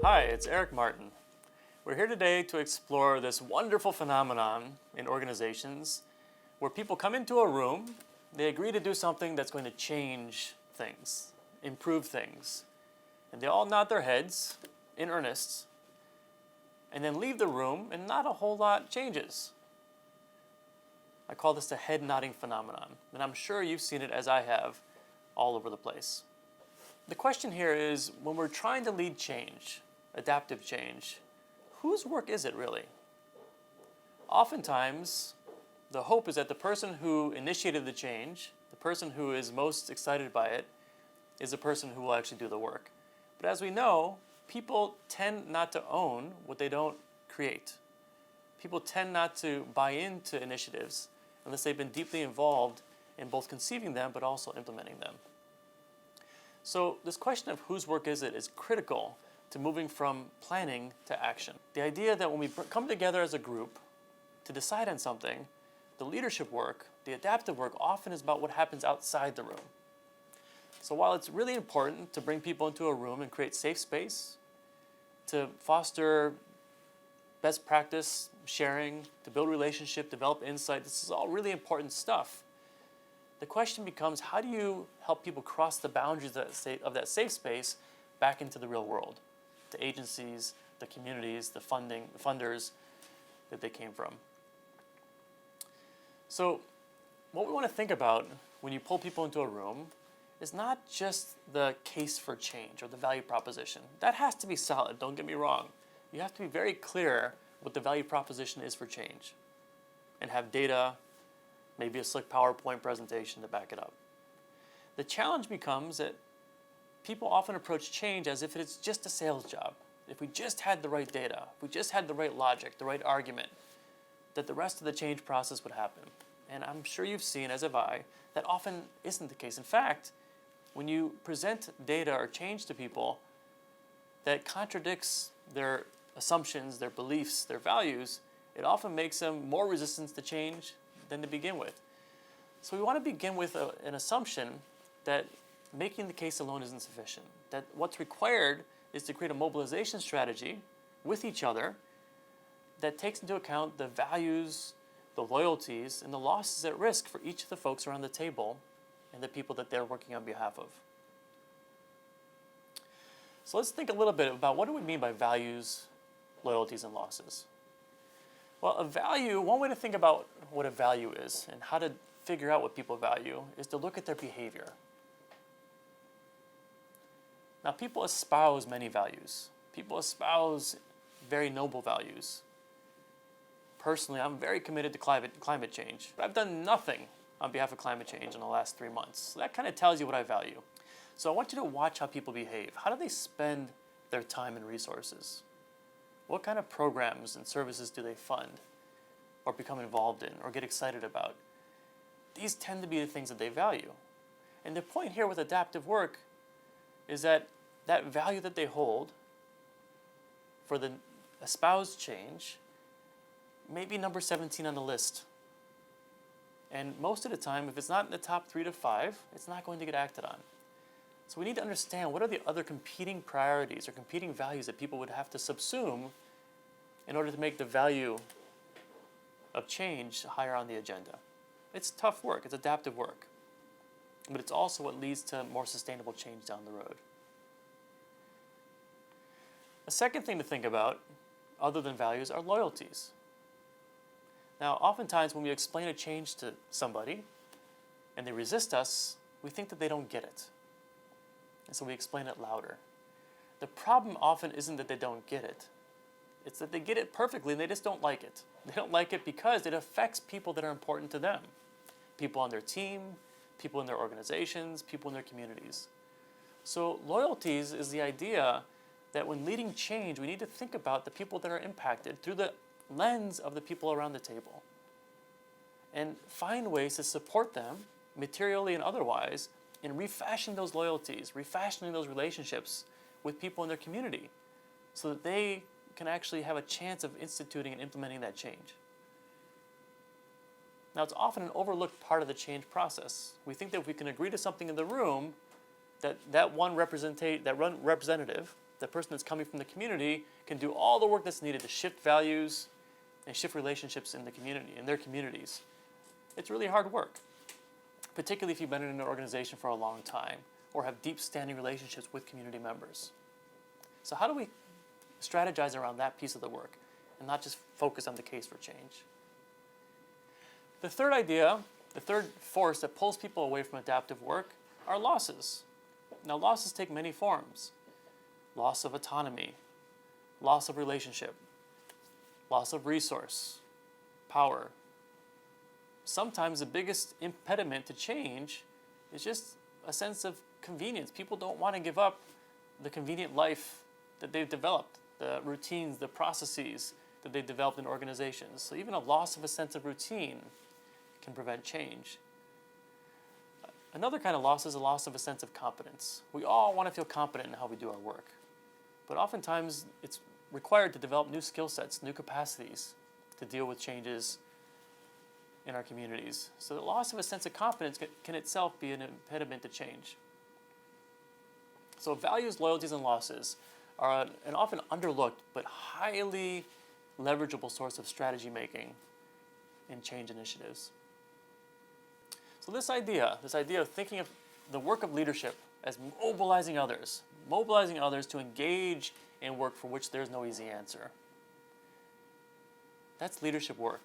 Hi, it's Eric Martin. We're here today to explore this wonderful phenomenon in organizations where people come into a room, they agree to do something that's going to change things, improve things, and they all nod their heads in earnest and then leave the room and not a whole lot changes. I call this the head nodding phenomenon, and I'm sure you've seen it as I have all over the place. The question here is, when we're trying to lead change, adaptive change, whose work is it really? Oftentimes, the hope is that the person who initiated the change, the person who is most excited by it, is the person who will actually do the work. But as we know, people tend not to own what they don't create. People tend not to buy into initiatives unless they've been deeply involved in both conceiving them but also implementing them. So this question of whose work is it is critical to moving from planning to action. The idea that when we come together as a group to decide on something, the leadership work, the adaptive work, often is about what happens outside the room. So while it's really important to bring people into a room and create safe space, to foster best practice sharing, to build relationship, develop insight, this is all really important stuff. The question becomes, how do you help people cross the boundaries of that safe space back into the real world? The agencies, the communities, the funders that they came from. So what we want to think about when you pull people into a room is not just the case for change or the value proposition. That has to be solid, don't get me wrong. You have to be very clear what the value proposition is for change and have data, maybe a slick PowerPoint presentation to back it up. The challenge becomes that people often approach change as if it's just a sales job. If we just had the right data, if we just had the right logic, the right argument, that the rest of the change process would happen. And I'm sure you've seen, as have I, that often isn't the case. In fact, when you present data or change to people that contradicts their assumptions, their beliefs, their values, it often makes them more resistant to change than to begin with. So we want to begin with an assumption that making the case alone isn't sufficient, that what's required is to create a mobilization strategy with each other that takes into account the values, the loyalties, and the losses at risk for each of the folks around the table and the people that they're working on behalf of. So let's think a little bit about what do we mean by values, loyalties, and losses. Well, a value, one way to think about what a value is and how to figure out what people value is to look at their behavior. Now, people espouse many values. People espouse very noble values. Personally, I'm very committed to climate change, but I've done nothing on behalf of climate change in the last 3 months. So that kind of tells you what I value. So I want you to watch how people behave. How do they spend their time and resources? What kind of programs and services do they fund or become involved in or get excited about? These tend to be the things that they value. And the point here with adaptive work is that that value that they hold for the espoused change may be number 17 on the list. And most of the time, if it's not in the top 3 to 5, it's not going to get acted on. So we need to understand what are the other competing priorities or competing values that people would have to subsume in order to make the value of change higher on the agenda. It's tough work, it's adaptive work, but it's also what leads to more sustainable change down the road. A second thing to think about, other than values, are loyalties. Now, oftentimes when we explain a change to somebody and they resist us, we think that they don't get it. And so we explain it louder. The problem often isn't that they don't get it. It's that they get it perfectly and they just don't like it. They don't like it because it affects people that are important to them. People on their team, people in their organizations, people in their communities. So loyalties is the idea that when leading change, we need to think about the people that are impacted through the lens of the people around the table and find ways to support them, materially and otherwise, in refashioning those loyalties, refashioning those relationships with people in their community so that they can actually have a chance of instituting and implementing that change. Now, it's often an overlooked part of the change process. We think that if we can agree to something in the room, that one representative, the person that's coming from the community can do all the work that's needed to shift values and shift relationships in the community, in their communities. It's really hard work, particularly if you've been in an organization for a long time or have deep standing relationships with community members. So how do we strategize around that piece of the work and not just focus on the case for change? The third idea, the third force that pulls people away from adaptive work are losses. Now, losses take many forms. Loss of autonomy, loss of relationship, loss of resource, power. Sometimes the biggest impediment to change is just a sense of convenience. People don't want to give up the convenient life that they've developed, the routines, the processes that they've developed in organizations. So even a loss of a sense of routine can prevent change. Another kind of loss is a loss of a sense of competence. We all want to feel competent in how we do our work, but oftentimes it's required to develop new skill sets, new capacities to deal with changes in our communities. So the loss of a sense of competence can itself be an impediment to change. So values, loyalties, and losses are an often underlooked but highly leverageable source of strategy making in change initiatives. So this idea of thinking of the work of leadership as mobilizing others to engage in work for which there's no easy answer. That's leadership work.